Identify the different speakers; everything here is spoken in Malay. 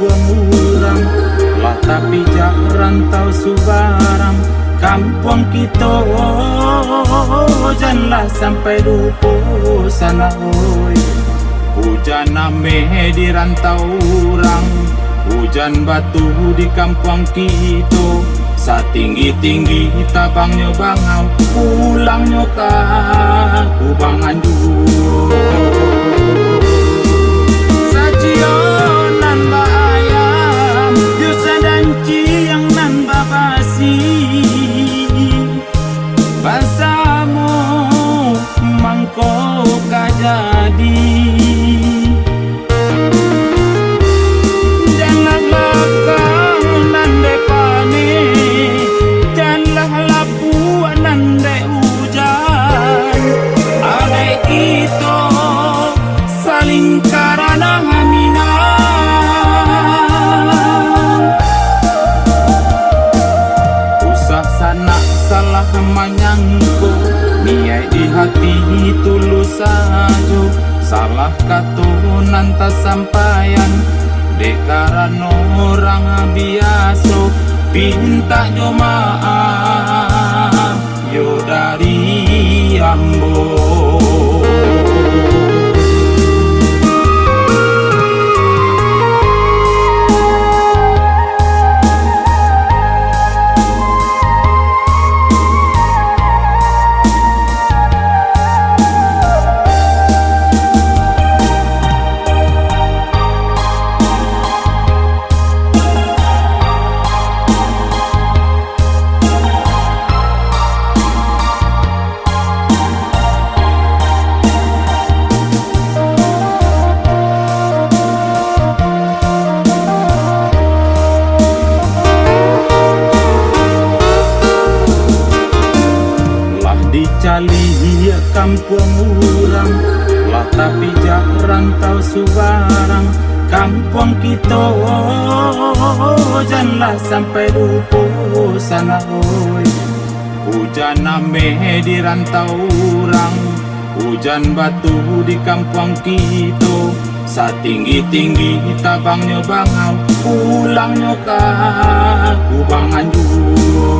Speaker 1: kampung urang, lah tapi jak rantau subarang. Kampung kita janganlah sampai dupo sana oi. Hujan ame di rantau urang, hujan batu di kampung kita. Satinggi-tinggi tabangnya bangau, pulangnya ka kubangan jua. Sajionan bayam, jusa dan ciang nan babasi. Basamu mangko kajadi. Janganlah kau nande pane, janganlah lapu nande hujan. Adai kita saling karena hamina. Usah sana salah manyangku, niai di hati tulus saja. Salah kata nanta sampaian, dek karena orang biasa. Pinta jo maaf yo dari ambo. Dicali kampung urang, lah tapi jak rantau subarang. Kampung kita janganlah sampai dupo sana oi. Hujan ame di rantau urang, hujan batu di kampung kita. Satinggi-tinggi tabangnya bangau, pulangnya ka kubangan jua.